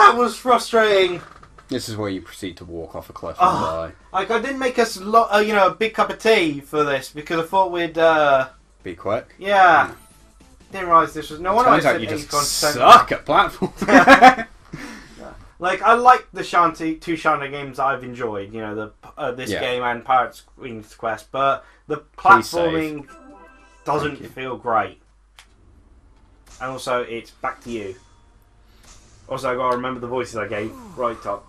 that was frustrating. This is where you proceed to walk off a cliff and die. Like, I didn't make us, a big cup of tea for this because I thought we'd, Be quick. Yeah. Didn't realise this was... No wonder I Turns out said you just 81%. suck at platforms. Like, I like the two Shantae games that I've enjoyed. You know, this game and Pirate's Queen's Quest. But the platforming doesn't feel great. And also, it's back to you. Also, I gotta remember the voices I gave. Right top.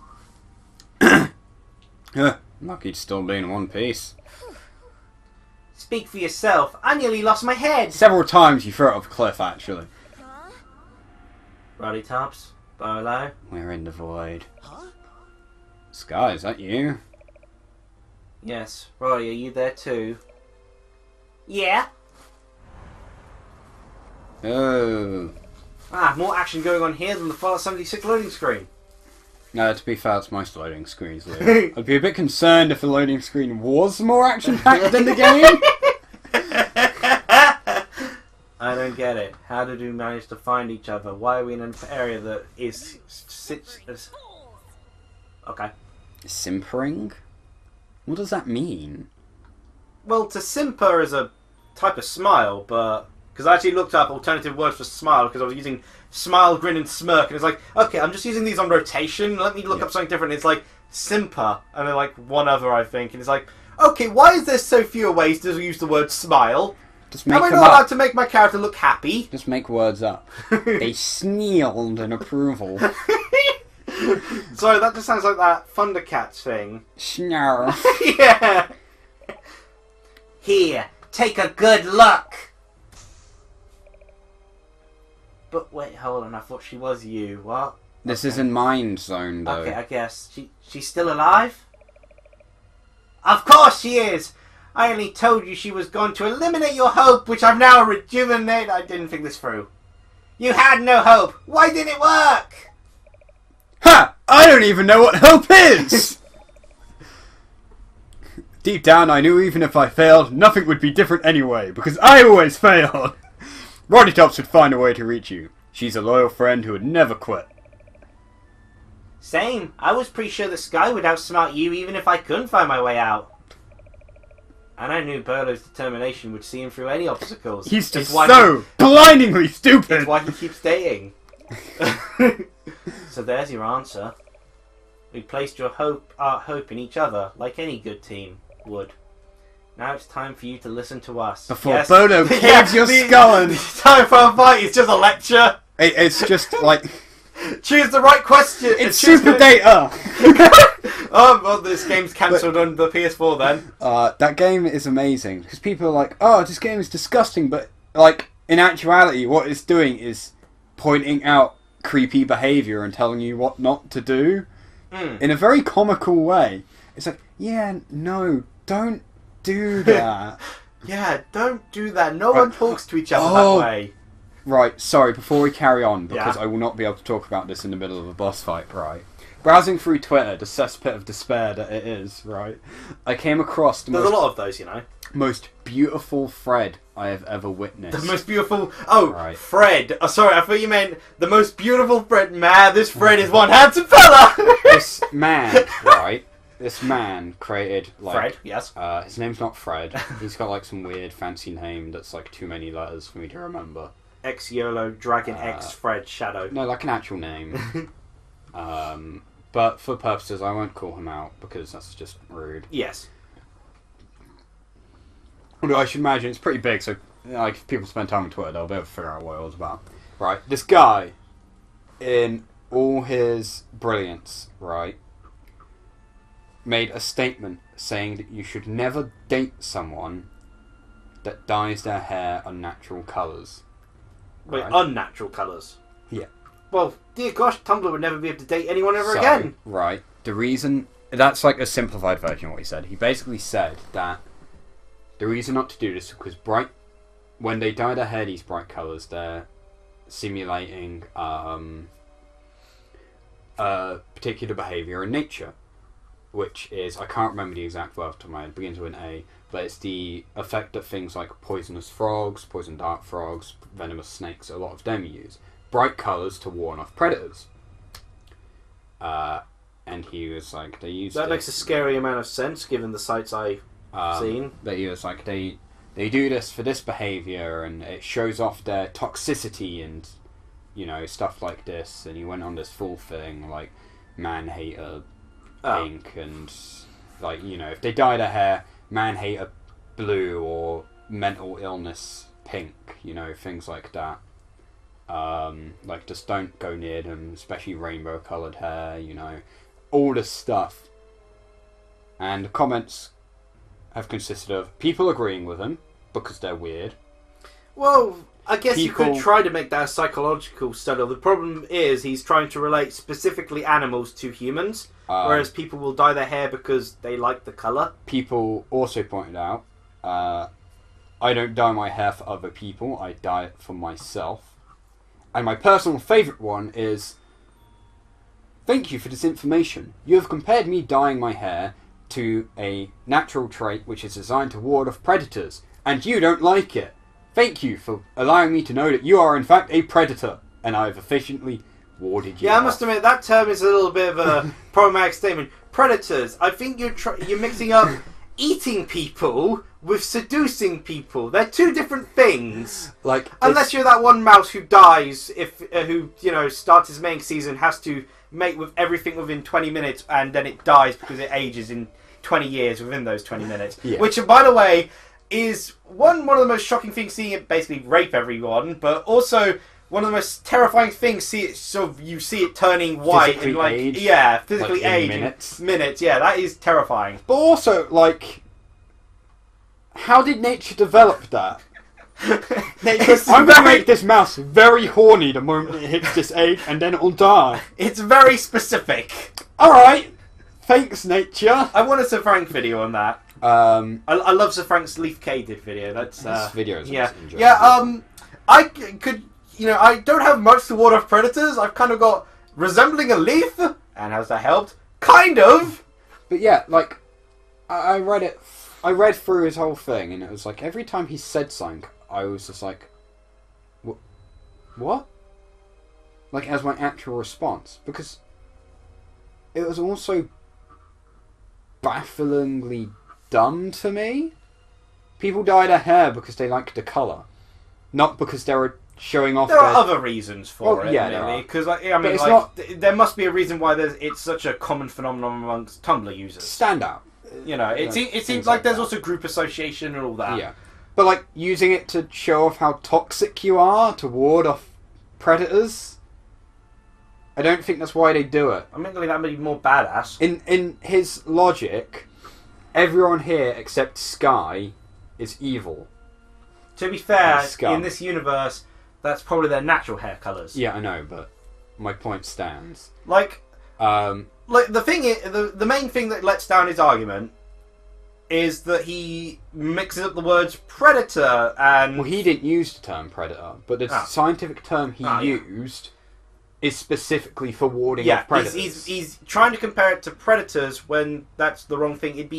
Lucky to still be in one piece. Speak for yourself. I nearly lost my head. Several times you threw it off a cliff, actually. Roddy Tops. Bolo. We're in the void. Sky, is that you? Yes. Roddy, are you there too? Yeah. Oh. More action going on here than the Fallout 76 loading screen. No, to be fair, it's most loading screens. I'd be a bit concerned if the loading screen was more action-packed than the game. I don't get it. How did we manage to find each other? Why are we in an area that is... Okay. Simpering? What does that mean? Well, to simper is a type of smile, but... Because I actually looked up alternative words for smile, because I was using smile, grin, and smirk, and it's like, okay, I'm just using these on rotation, let me look up something different. It's like, simper, and then like one other, I think, and it's like, okay, why is there so few ways to use the word smile? Just make Am I not allowed to make my character look happy? Just make words up. They snealed in approval. Sorry, that just sounds like that Thundercats thing. Snarf. Yeah. Here, take a good look. But wait, hold on. I thought she was you. What? This is in Mind Zone, though. Okay, I guess she's still alive. Of course she is. I only told you she was going to eliminate your hope, which I've now rejuvenated. I didn't think this through. You had no hope. Why didn't it work? Ha! I don't even know what hope is! Deep down, I knew even if I failed, nothing would be different anyway, because I always failed. Roddy Tops would find a way to reach you. She's a loyal friend who would never quit. Same. I was pretty sure the Sky would outsmart you even if I couldn't find my way out. And I knew Bolo's determination would see him through any obstacles. He's just so blindingly stupid! That's why he keeps dating. So there's your answer. We placed our hope in each other, like any good team would. Now it's time for you to listen to us. Before Bolo caves your skull in. Time for a fight. It's just a lecture. It's just like... Choose the right question. It's super data. Oh, well, this game's cancelled on the PS4 then. That game is amazing. Because people are like, oh, this game is disgusting. But, like, in actuality, what it's doing is pointing out creepy behaviour and telling you what not to do. In a very comical way. It's like, yeah, no, don't do that. Yeah, don't do that. No one talks to each other that way. Right, sorry, before we carry on, because I will not be able to talk about this in the middle of a boss fight, right? Browsing through Twitter, the cesspit of despair that it is, right? I came across the There's a lot of those, you know. Most beautiful thread I have ever witnessed. The most beautiful... Oh, right. Fred. Oh, sorry, I thought you meant the most beautiful Fred. Man, this Fred is one handsome fella! This man, right? This man created, like... Fred, yes. His name's not Fred. He's got, like, some weird fancy name that's, like, too many letters for me to remember. X YOLO Dragon X Fred Shadow. No, like an actual name. But for purposes, I won't call him out because that's just rude. Yes. Although I should imagine it's pretty big, so like if people spend time on Twitter, they'll be able to figure out what it was about. Right, this guy, in all his brilliance, right, made a statement saying that you should never date someone that dyes their hair unnatural colours. Wait, unnatural colours? Yeah. Well, dear gosh, Tumblr would never be able to date anyone ever again. Right. The reason... That's like a simplified version of what he said. He basically said that the reason not to do this is because when they dye their hair these bright colours, they're simulating a particular behaviour in nature, which is... I can't remember the exact word off the top of my head. It begins with an A. But it's the effect that things like poisonous frogs, poison dart frogs, venomous snakes, a lot of them use. Bright colours to warn off predators. And he was like, they used That it, makes a scary amount of sense given the sights I've seen. But he was like, they do this for this behaviour, and it shows off their toxicity and, you know, stuff like this. And he went on this full thing, like, man-hater pink, and, like, you know, if they dye their hair man-hater blue or mental illness pink, you know, things like that. Like, just don't go near them, especially rainbow-coloured hair, you know, all this stuff. And the comments have consisted of people agreeing with him because they're weird. Well, I guess you People- could try to make that a psychological study. The problem is he's trying to relate specifically animals to humans, whereas people will dye their hair because they like the colour. People also pointed out, I don't dye my hair for other people, I dye it for myself. And my personal favourite one is, thank you for this information. You have compared me dyeing my hair to a natural trait which is designed to ward off predators, and you don't like it. Thank you for allowing me to know that you are in fact a predator, and I have efficiently warded you Yeah, off. I must admit, that term is a little bit of a problematic statement. Predators. I think you're mixing up eating people with seducing people. They're two different things. Like, Unless you're that one mouse who dies, who, you know, starts his mating season, has to mate with everything within 20 minutes, and then it dies because it ages in 20 years within those 20 minutes. Yeah. Which, by the way, is one of the most shocking things, seeing it basically rape everyone, but also one of the most terrifying things, you see it turning white Physically and, like, age. yeah, physically Like, in age minutes. in minutes. Yeah, that is terrifying. But also, like, how did nature develop that? I'm going to make this mouse very horny the moment it hits this age, and then it'll die. It's very specific. Alright, thanks nature. I want a Sir Frank video on that. I love Sir Frank's Leaf Cave video. That's This video is yeah, enjoyable. yeah. I could, you know, I don't have much to ward off predators. I've kind of got resembling a leaf, and has that helped? Kind of. But yeah, like, I read it. I read through his whole thing, and it was like every time he said something, I was just like, "What?" Like, as my actual response, because it was also bafflingly dumb to me. People dye their hair because they like the colour, not because they were showing off. There are other reasons for it. yeah, there really, are. because I mean, it's like, not- there must be a reason why it's such a common phenomenon amongst Tumblr users. standout. You know, it Things seems like there's that. also group association and all that. Yeah, but like using it to show off how toxic you are to ward off predators. I don't think that's why they do it. I mean, like, that would be more badass. In his logic, everyone here except Sky is evil. To be fair, Scum. in this universe, that's probably their natural hair colours. Yeah, I know, but my point stands. Like Um, the thing is, the main thing that lets down his argument is that he mixes up the words predator and... well, he didn't use the term predator, but the scientific term he used is specifically for warding off predators. He's trying to compare it to predators when that's the wrong thing. It'd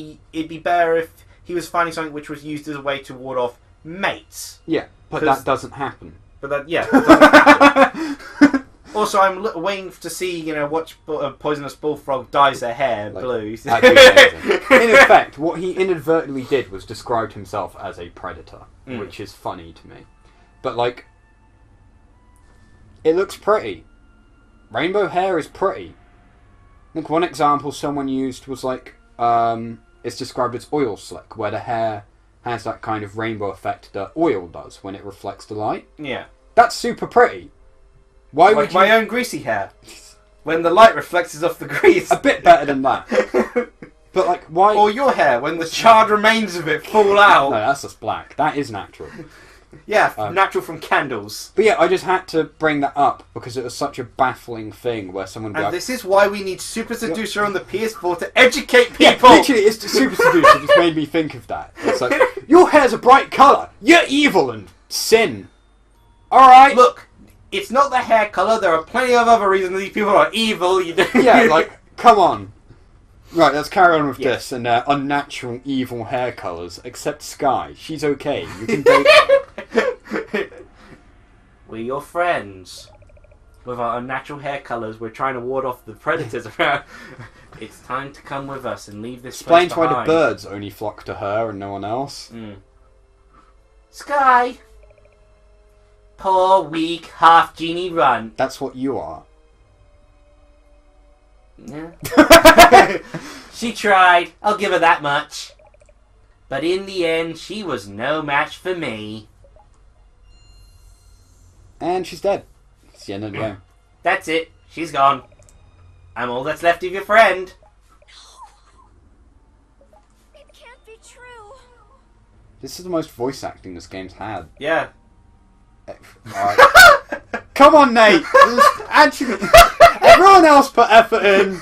be better if he was finding something which was used as a way to ward off mates. Yeah, but that doesn't happen. But that, yeah, that doesn't happen. Also, I'm waiting to see, you know, watch a poisonous bullfrog dyes their hair blue. That'd be amazing. In effect, what he inadvertently did was described himself as a predator, which is funny to me. But, like, it looks pretty. Rainbow hair is pretty. Like, one example someone used was, like, it's described as oil slick, where the hair has that kind of rainbow effect that oil does when it reflects the light. Yeah. That's super pretty. Why like would you... my own greasy hair. When the light reflects off the grease. A bit better than that. But, like, why... Or your hair, when the charred remains of it fall out. No, that's just black. That is natural. Yeah, natural from candles. But yeah, I just had to bring that up because it was such a baffling thing where someone would be And like, this is why we need Super Seducer on the PS4 to educate yeah, people! literally, it's the Super Seducer just made me think of that. It's like, your hair's a bright colour. You're evil and sin. Alright. Look, it's not the hair colour, there are plenty of other reasons these people are evil. Yeah, like, come on. Right, let's carry on with this and unnatural evil hair colours, except Sky. She's okay. You can date... We're your friends. with our unnatural hair colours, we're trying to ward off the predators around. It's time to come with us and leave this place Explains why behind. the birds only flock to her and no one else. Sky! Poor, weak, half genie runt. That's what you are. Yeah. She tried, I'll give her that much. But in the end, she was no match for me. And she's dead. It's the end of the game. That's it. She's gone. I'm all that's left of your friend. No. It can't be true. This is the most voice acting this game's had. Yeah. Alright. Come on, Nate! Actually, everyone else put effort in.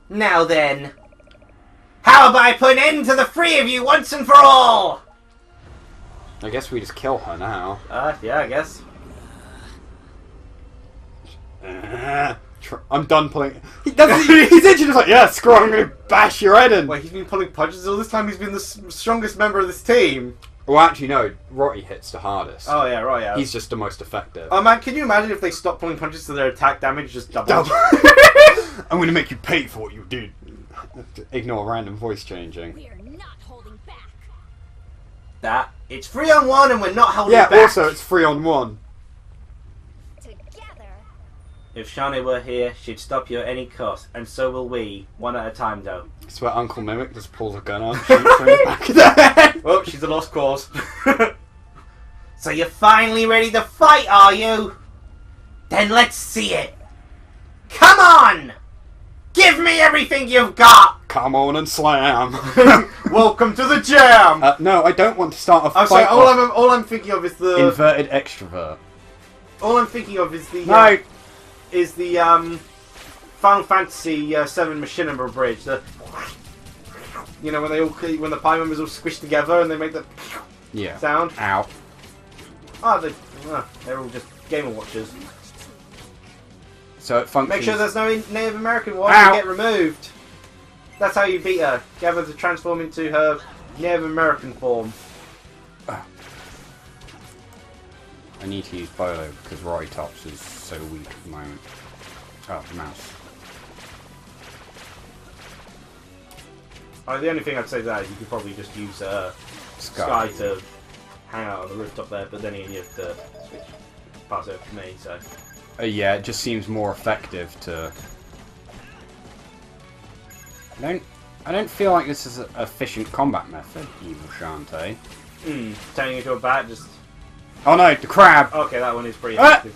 Now then. How about I put an end to the three of you once and for all? I guess we just kill her now. Yeah, I guess. I'm done pulling. He's literally just like, yeah, screw it, I'm gonna bash your head in. Wait, he's been pulling punches all this time? He's been the strongest member of this team? Well, actually, no. Rotti hits the hardest. Oh, yeah, right, yeah. He's just the most effective. Oh, man, can you imagine if they stopped pulling punches so their attack damage just doubled? I'm gonna make you pay for what you did. Ignore random voice changing. We're not holding That. back. It's 3-on-1 and we're not holding Yeah, back. also, it's 3-on-1. Together. If Shantae were here, she'd stop you at any cost, and so will we, one at a time, though. It's where Uncle Mimic just pulls a gun out and shoots her in the back of the head. Oh, she's a lost cause. So you're finally ready to fight, are you? Then let's see it. Come on! Give me everything you've got! Come on and slam. Welcome to the jam! No, I don't want to start a I'm fight. sorry, all I'm thinking of is the... Inverted extrovert. All I'm thinking of is the... No! Is the, Final Fantasy VII Machinima Bridge. The... You know, when the pie members all squish together and they make the... Yeah. Sound. Ow. They're all just Game & Watchers. So it functions... Make sure there's no Native American one Ow. to get removed. That's how you beat her. Get her to transform into her Native American form. I need to use Bolo because Roy Tops is so weak at the moment. Oh, the mouse. The only thing I'd say to that is you could probably just use Sky to hang out on the rooftop there, but then you have to switch, pass over to me, so... Yeah, it just seems more effective to... I don't feel like this is an efficient combat method, Evil Shantae. Turning into a bat, just... Oh no, the crab! Okay, that one is pretty effective.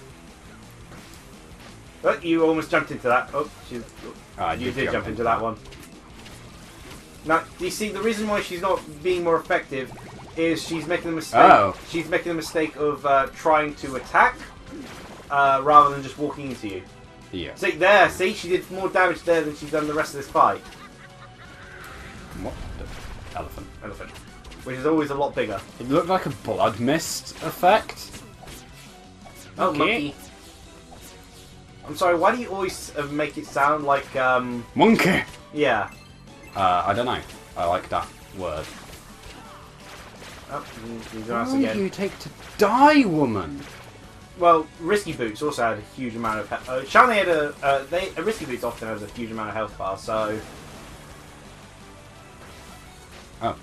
Oh, you almost jumped into that. Oh, you did jump into that one. Now, do you see, the reason why she's not being more effective is she's making the mistake. Oh. She's making the mistake of trying to attack rather than just walking into you. Yeah. See, there, see? She did more damage there than she's done the rest of this fight. What? The elephant. Elephant. Which is always a lot bigger. It looked like a blood mist effect. Oh, Okay. monkey. I'm sorry, why do you always make it sound like, Monkey! yeah. I don't know. I like that word. Oh, he's gonna ask Who again. do you take to die, woman? Well, Risky Boots also had a huge amount of health. Shantae had Risky Boots often has a huge amount of health bar, so... Oh,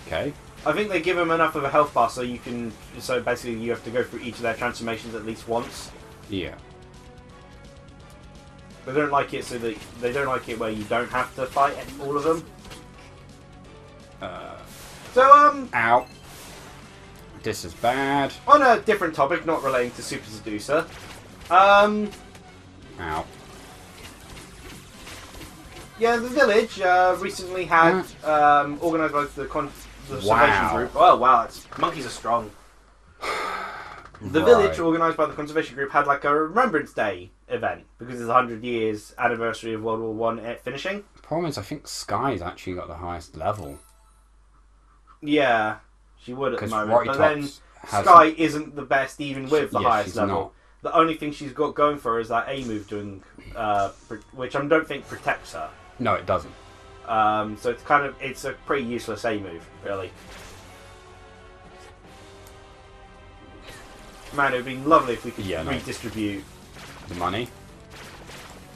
okay. I think they give them enough of a health bar so you can... So basically you have to go through each of their transformations at least once. Yeah. They don't like it so that... They don't like it where you don't have to fight all of them. So, Ow. This is bad. on a different topic, not relating to Super Seducer, Ow. yeah, the village recently had organised by the Salvation Wow. Group. Oh wow, monkeys are strong. The village organised by the Conservation Group had like a Remembrance Day event because it's the 100 years anniversary of World War One finishing. The problem is, I think Sky's actually got the highest level. Yeah, she would at the Because moment, Roy but then Tops has Sky isn't the best even with the Yeah, highest she's level. not. The only thing she's got going for her is that A move doing, which I don't think protects her. No, it doesn't. So it's a pretty useless A move, really. Man, it would be lovely if we could Yeah, no. redistribute. The money.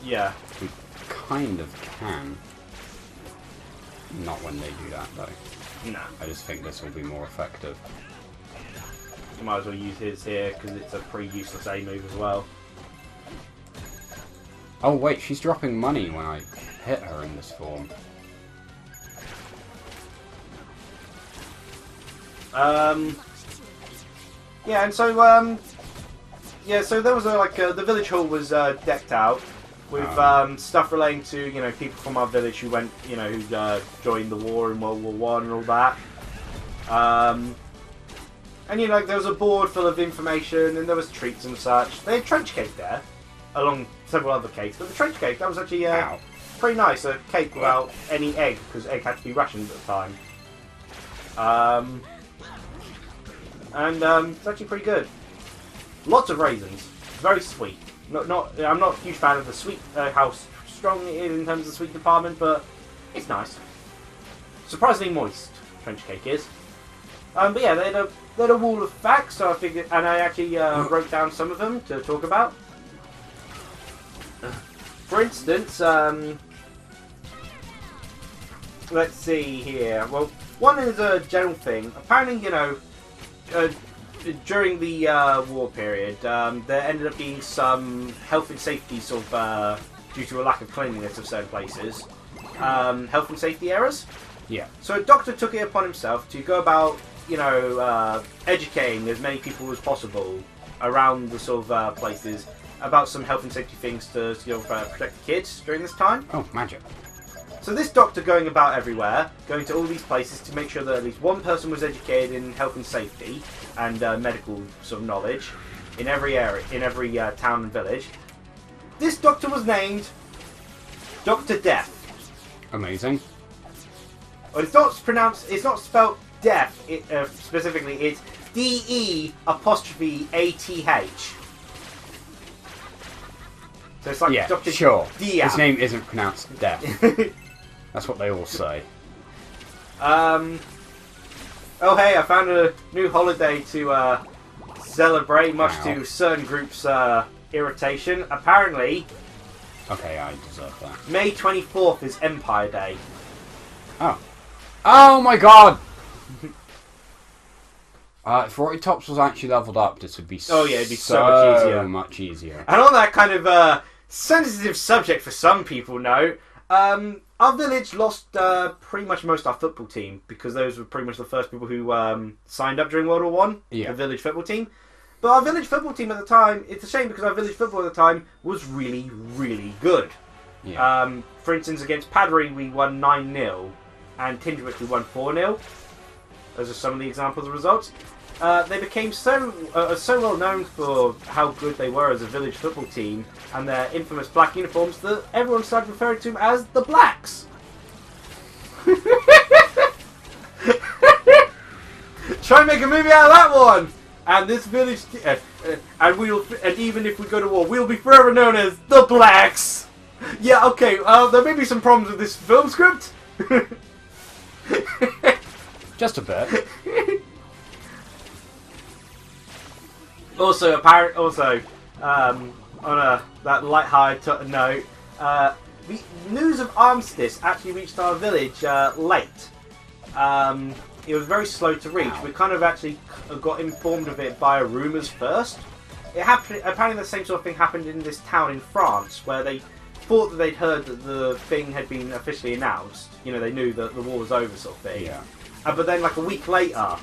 Yeah. We kind of can. Not when they do that, though. Nah. I just think this will be more effective. You might as well use his here, because it's a pretty useless A move as well. Oh, wait, she's dropping money when I hit her in this form. Yeah, and so, yeah, so there was the village hall was decked out with stuff relating to, you know, people from our village who went, you know, who joined the war in World War One and all that. And, you know, there was a board full of information, and there was treats and such. They had trench cake there, along several other cakes, but the trench cake, that was actually pretty nice. A cake without any egg, because egg had to be rationed at the time. It's actually pretty good. Lots of raisins. Very sweet. I'm not a huge fan of the sweet, how strong it is in terms of the sweet department, but it's nice. Surprisingly moist, trench cake is. But yeah, they had a wall of facts, so I figured, and I actually wrote down some of them to talk about. For instance, let's see here. Well, one is a general thing. Apparently, you know, during the war period, there ended up being some health and safety sort of, due to a lack of cleanliness of certain places, health and safety errors. Yeah. So a doctor took it upon himself to go about, you know, educating as many people as possible around the sort of places about some health and safety things to, you know, protect the kids during this time. Oh, magic. So this doctor going about everywhere, going to all these places to make sure that at least one person was educated in health and safety and medical sort of knowledge in every area, in every town and village. This doctor was named Dr. Death. Amazing. But it's not pronounced. It's not spelled death. Specifically, it's DE''ATH. So it's like Yeah, Dr. sure. Dia. His name isn't pronounced death. That's what they all say. Oh hey, I found a new holiday to celebrate, much to certain groups' irritation. Apparently, Okay, I deserve that. May 24th is Empire Day. Oh. Oh my god! If Roy Tops was actually leveled up, this would be it'd be so much easier. And on that kind of sensitive subject for some people, no. Our village lost pretty much most of our football team because those were pretty much the first people who signed up during World War One. Yeah. The village football team. But our village football team at the time, it's a shame because our village football at the time was really, really good. Yeah. For instance, against Padbury we won 9-0 and Tinderwick we won 4-0. Those are some of the examples of results. They became so well known for how good they were as a village football team and their infamous black uniforms that everyone started referring to them as the Blacks. Try and make a movie out of that one. And this village, and even if we go to war, we'll be forever known as the Blacks. Yeah, okay. There may be some problems with this film script. Just a bit. Also, on that light-hearted note, the news of armistice actually reached our village late. It was very slow to reach. We kind of actually got informed of it via rumours first. It happened. Apparently, the same sort of thing happened in this town in France, where they thought that they'd heard that the thing had been officially announced. You know, they knew that the war was over, sort of thing. Yeah. But then, like a week later,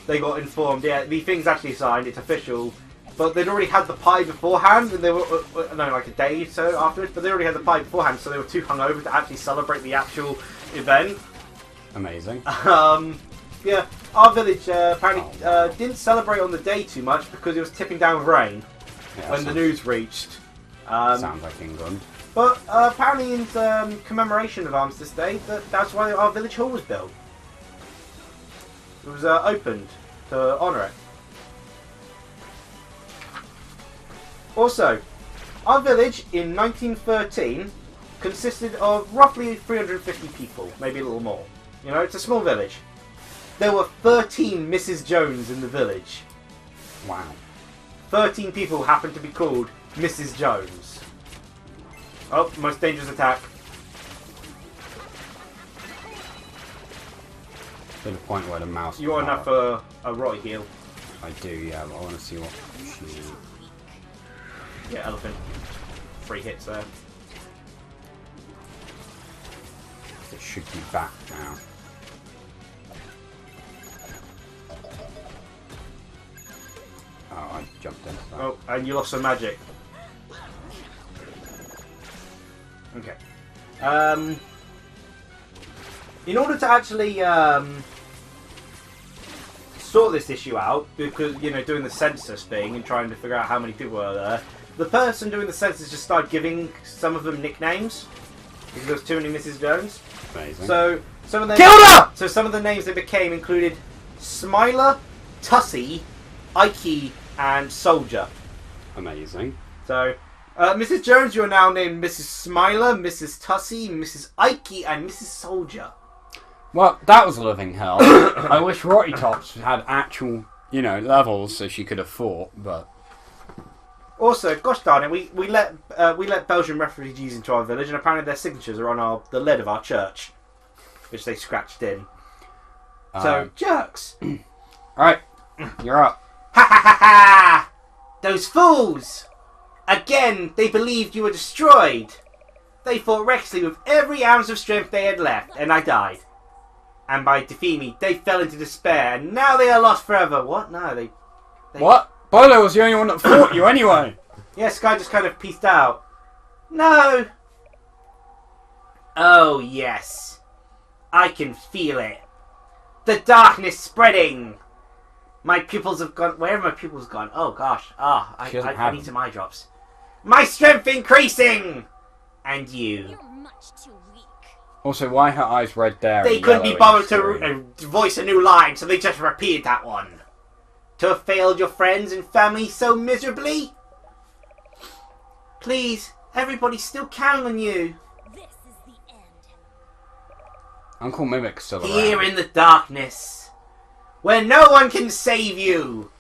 they got informed. Yeah, the thing's actually signed. It's official. But they'd already had the pie beforehand, and they were like a day or so afterwards. But they already had the pie beforehand, so they were too hungover to actually celebrate the actual event. Amazing. Yeah, our village apparently didn't celebrate on the day too much because it was tipping down with rain when the news reached. Sounds like England. But apparently, in commemoration of Armistice Day, that's why our village hall was built. It was opened to honour it. Also, our village in 1913 consisted of roughly 350 people, maybe a little more. You know, it's a small village. There were 13 Mrs. Jones in the village. Wow. 13 people happen to be called Mrs. Jones. Oh, most dangerous attack. To the point where the mouse... You want enough for a Roy heal? I do, yeah, but I want to see what she... Yeah, elephant. 3 hits there. It should be back now. Oh, I jumped into that. Oh, and you lost some magic. Okay. In order to actually sort this issue out, because, you know, doing the census thing and trying to figure out how many people are there, the person doing the census just started giving some of them nicknames because there was too many Mrs. Jones. Amazing. So some of them Killed her! So some of the names they became included Smiler, Tussie, Ike, and Soldier. Amazing. So, Mrs. Jones, you are now named Mrs. Smiler, Mrs. Tussie, Mrs. Ike, and Mrs. Soldier. Well, that was a living hell. I wish Rocky Tops had actual, you know, levels so she could have fought, but... Also, gosh darn it, we let Belgian refugees into our village, and apparently their signatures are on the lead of our church, which they scratched in. So, jerks. Alright, you're up. Ha ha ha ha! Those fools! Again, they believed you were destroyed. They fought recklessly with every ounce of strength they had left, and I died. And by defeating me, they fell into despair, and now they are lost forever. What? No, they... What? Bolo was the only one that fought you anyway. Yeah, Sky just kind of peaced out. No! Oh, yes. I can feel it. The darkness spreading. My pupils have gone... Where have my pupils gone? Oh, gosh. I need some eye drops. My strength increasing! And you. You're much too weak. Also, why her eyes red there? They couldn't be bothered to voice a new line, so they just repeated that one. To have failed your friends and family so miserably? Please, everybody's still counting on you. This is the end. Uncle Mimic's still around. Here in the darkness, where no one can save you.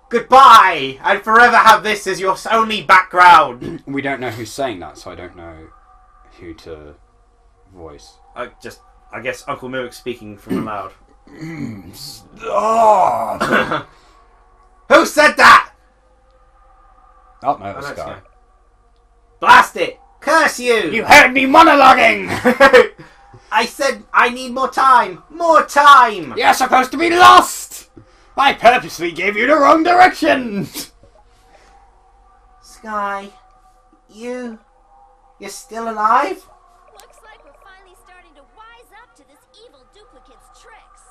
Goodbye, and forever have this as your only background. We don't know who's saying that, so I don't know who to voice. I guess Uncle Mimic's speaking from aloud. Stop! Who said that? Oh, no, it was that's Sky. Sky. Blast it! Curse you! You heard me monologuing! I said I need more time! More time! You're supposed to be lost! I purposely gave you the wrong direction! Sky, you're still alive? Looks like we're finally starting to wise up to this evil duplicate's tricks.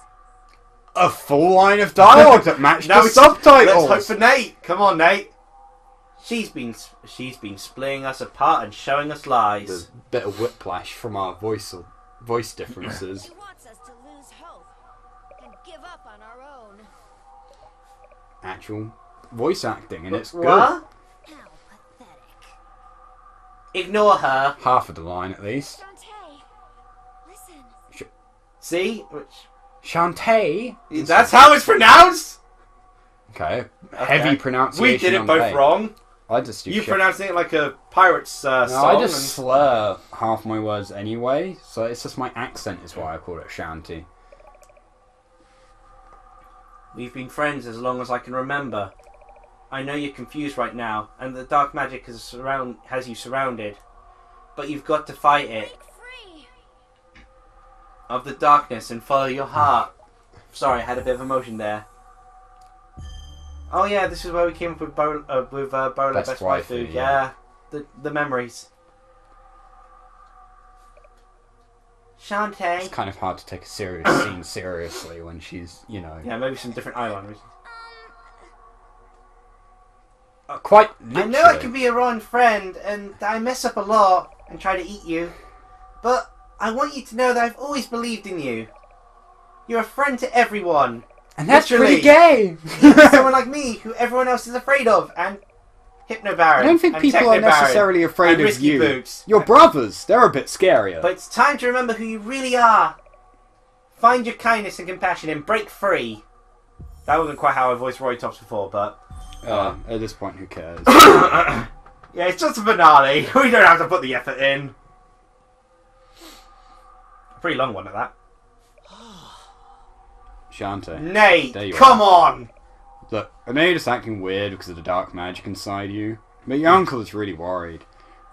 A full line of dialogue that matched Now the it's- subtitles! Let's hope for Nate. Come on, Nate. She's been splitting us apart and showing us lies. There's a bit of whiplash from our voice differences. It wants us to lose hope and give up on our own. Actual voice acting, and it's good. What? How pathetic. Ignore her. Half of the line, at least. Shantae, listen. See? Shantae? That's how it's pronounced? Okay. Heavy pronunciation. We did it on both tape. wrong. I just do You shit. pronouncing it like a pirate's No, song. I just slur half my words anyway, so it's just my accent is why I call it Shanty. We've been friends as long as I can remember. I know you're confused right now, and the dark magic has you surrounded. But you've got to fight it. Break free. Of the darkness and follow your heart. Sorry, I had a bit of emotion there. Oh yeah, this is where we came up with Bolo Best Waifu. Yeah, the memories. Shantae. It's kind of hard to take a serious scene seriously when she's, you know, Yeah, maybe some different eyeliners. quite I literally. know I can be a wrong friend, and I mess up a lot and try to eat you, but I want you to know that I've always believed in you. You're a friend to everyone. And that's Literally. pretty gay! Even someone like me, who everyone else is afraid of, and Hypno Baron. I don't think and people are Techno Baron, necessarily afraid and of Risky you. Boots. Your brothers, they're a bit scarier. But it's time to remember who you really are. Find your kindness and compassion and break free. That wasn't quite how I voiced Roy Tops before, but At this point, who cares? Yeah, it's just a finale. We don't have to put the effort in. A pretty long one at that. Shantae. Nate, come on! Look, I know you're just acting weird because of the dark magic inside you, but your uncle is really worried.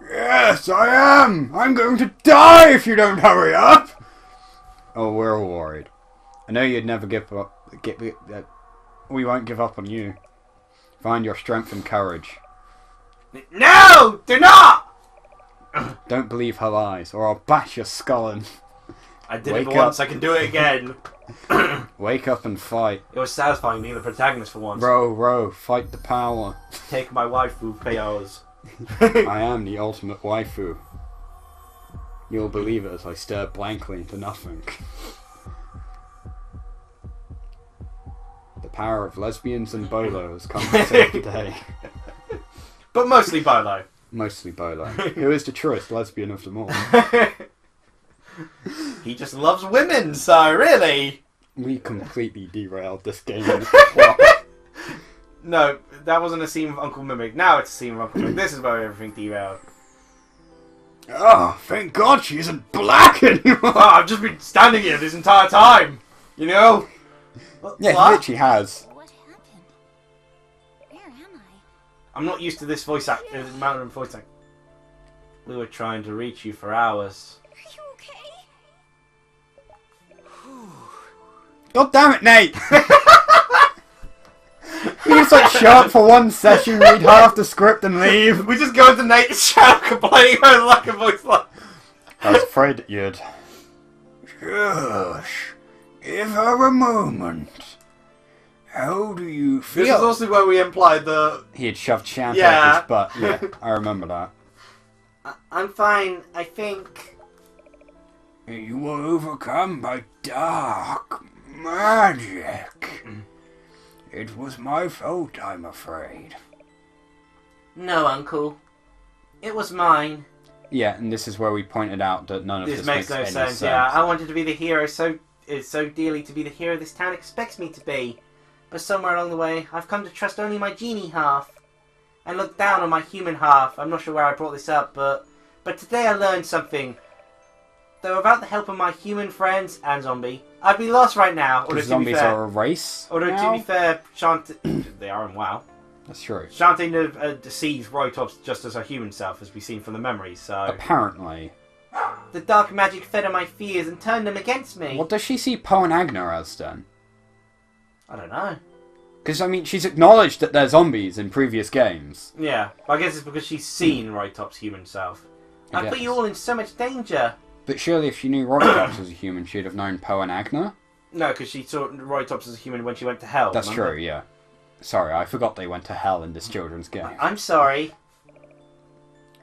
Yes, I am! I'm going to die if you don't hurry up! Oh, we're all worried. I know you'd never give up. We won't give up on you. Find your strength and courage. No! Do not! Don't believe her lies, or I'll bash your skull in. I did it once, I can do it again. Wake up and fight. It was satisfying being the protagonist for once. Row, fight the power. Take my waifu powers. I am the ultimate waifu. You'll believe it as I stare blankly into nothing. The power of lesbians and Bolo has come to save the day. But mostly Bolo. Mostly Bolo. Who is the truest lesbian of them all? He just loves women, so really. We completely derailed this game in its plot. No, that wasn't a scene of Uncle Mimic. Now it's a scene of Uncle Mimic. This is where everything derailed. Oh, thank God she isn't black anymore! Oh, I've just been standing here this entire time! You know? Yeah, What? he literally has. What happened? Where am I? I'm not used to this voice act, mountain voice act. We were trying to reach you for hours. Are you okay? God damn it, Nate! You just like show up for one session, read half the script and leave. We just go into Nate's channel complaining about his lack of voice line. I was afraid that you'd. Shush. Give her a moment. How do you feel? This is also where we implied the... He had shoved Shantae Yeah. up his butt. Yeah, I remember that. I'm fine, I think. You were overcome by dark magic. It was my fault, I'm afraid. No, Uncle. It was mine. Yeah, and this is where we pointed out that none of this This makes no any sense. Yeah, I wanted to be the hero so dearly to be the hero this town expects me to be. But somewhere along the way, I've come to trust only my genie half. And look down on my human half. I'm not sure where I brought this up, but today I learned something. Though without the help of my human friends and zombie, I'd be lost right now. Although, zombies are a race. Although to be fair, Shantae... they are in WoW. That's true. Shantae deceives Roytops just as her human self, as we've seen from the memories, so... Apparently. The dark magic fed on my fears and turned them against me. What does she see Poe and Agner as, then? I don't know. Because, I mean, she's acknowledged that they're zombies in previous games. Yeah, I guess it's because she's seen Roytop's human self. I put you all in so much danger. But surely if she knew Roytops was a human, she'd have known Poe and Agner? No, because she saw Roytops as a human when she went to hell. That's remember? true, yeah. Sorry, I forgot they went to hell in this children's game. I'm sorry.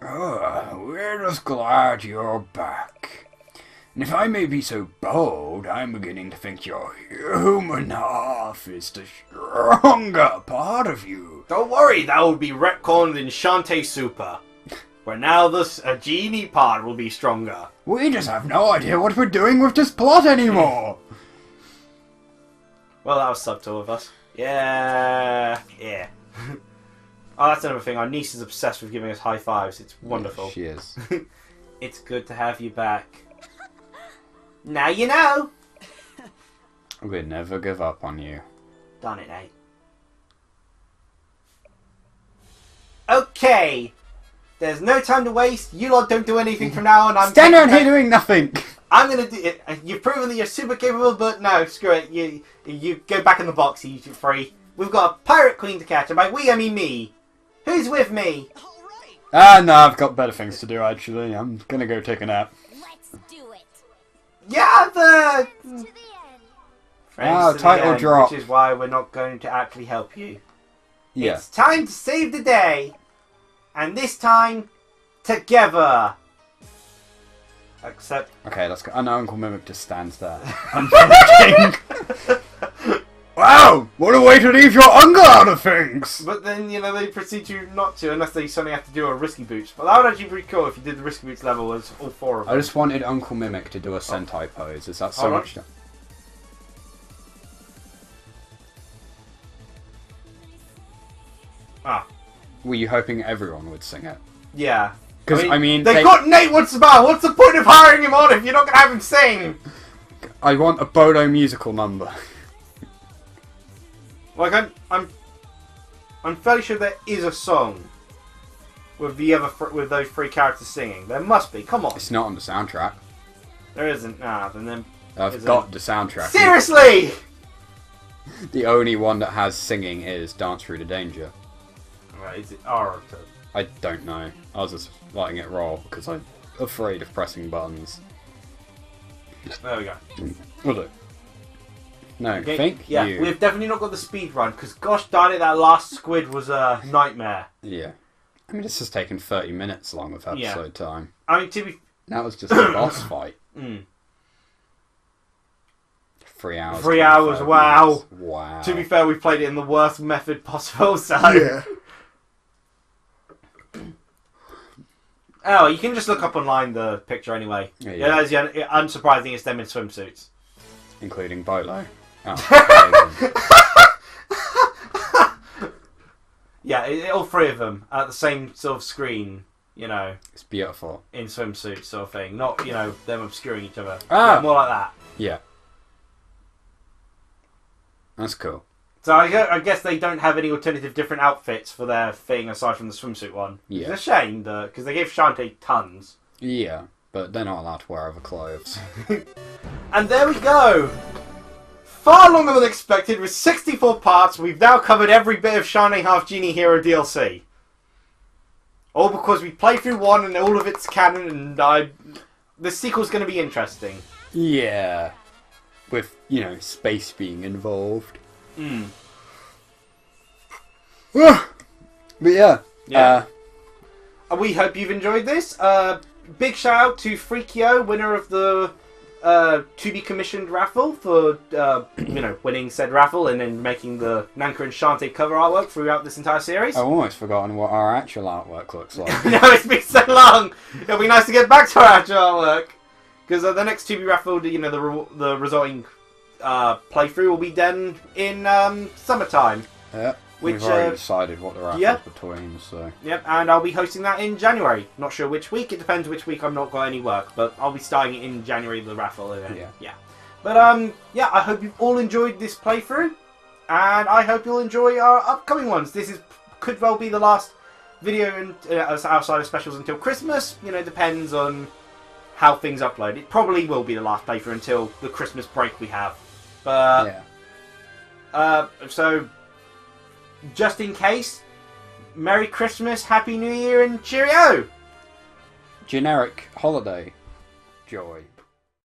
Oh, we're just glad you're back. And if I may be so bold, I'm beginning to think your human half is the stronger part of you. Don't worry, that will be retconned in Shantae Super. Where now the genie part will be stronger. We just have no idea what we're doing with this plot anymore. Well, that was subtle of us. Yeah. Oh, that's another thing. Our niece is obsessed with giving us high fives. It's wonderful. Yeah, she is. It's good to have you back. Now you know. We'd never give up on you. Darn it, Nate. Okay. There's no time to waste. You lot don't do anything from now on. I'm Stand around here doing nothing. I'm gonna do it. You've proven that you're super capable, but no, screw it. You go back in the box. You're free. We've got a pirate queen to catch, and by we I mean me. Who's with me? Ah, no, I've got better things to do. Actually, I'm gonna go take a nap. Let's do it. Yeah, To the end. Friends to the title end, drop. which is why we're not going to actually help you. Yeah. It's time to save the day, and this time together. Except. Okay, let's go. I know Uncle Mimic just stands there. I'm thinking. Wow! What a way to leave your uncle out of things! But then, they proceed you not to, unless they suddenly have to do a risky boots. But that would actually be pretty cool if you did the risky boots level as all four of them. I just wanted Uncle Mimic to do a Sentai pose. Is that so Hold on. much? were you hoping everyone would sing it? Yeah. Because, I mean... They got Nate What's about. What's the point of hiring him on if you're not going to have him sing? I want a Bolo musical number. Like, I'm fairly sure there is a song with with those three characters singing. There must be. Come on. It's not on the soundtrack. There isn't. Then I've got the soundtrack. Seriously! The only one that has singing is Dance Through the Danger. Right, is it R? I don't know. I was just letting it roll because I'm afraid of pressing buttons. There we go. Was it? No, Okay. thank Yeah, you. we've definitely not got the speed run because gosh darn it, that last squid was a nightmare. Yeah. I mean, this has taken 30 minutes long of episode time. I mean, to be... That was just a boss fight. 3 hours. 3 hours, wow. Minutes. Wow. To be fair, we played it in the worst method possible, so... Yeah. Oh, you can just look up online the picture anyway. Yeah. Unsurprising, it's them in swimsuits. Including Bolo. Oh, Yeah, all three of them at the same sort of screen, you know. it's beautiful. In swimsuits sort of thing. Not, you know, them obscuring each other. Ah. Yeah, more like that. Yeah. That's cool. So I guess they don't have any alternative different outfits for their thing aside from the swimsuit one. Yeah. It's a shame, because they gave Shantae tons. Yeah, but they're not allowed to wear other clothes. And there we go! Far longer than expected, with 64 parts, we've now covered every bit of Shantae Half Genie Hero DLC. All because we played through one and all of its canon, and the sequel's going to be interesting. Yeah. With, you know, space being involved. But yeah. We hope you've enjoyed this. Big shout out to Freakio, winner of the to be commissioned raffle for winning said raffle and then making the Nanka and Shantae cover artwork throughout this entire series. I've almost forgotten what our actual artwork looks like. No, it's been so long. It'll be nice to get back to our actual artwork because the next to be raffle, the resulting playthrough will be done in summertime. Yeah. We've already decided what the raffle's between, so... Yep, and I'll be hosting that in January. Not sure which week, it depends which week I've not got any work, but I'll be starting it in January, the raffle event. Yeah. But, I hope you've all enjoyed this playthrough, and I hope you'll enjoy our upcoming ones. This could well be the last video outside of specials until Christmas. You know, depends on how things upload. It probably will be the last playthrough until the Christmas break we have. But, so... just in case, Merry Christmas, Happy New Year, and cheerio! Generic holiday joy.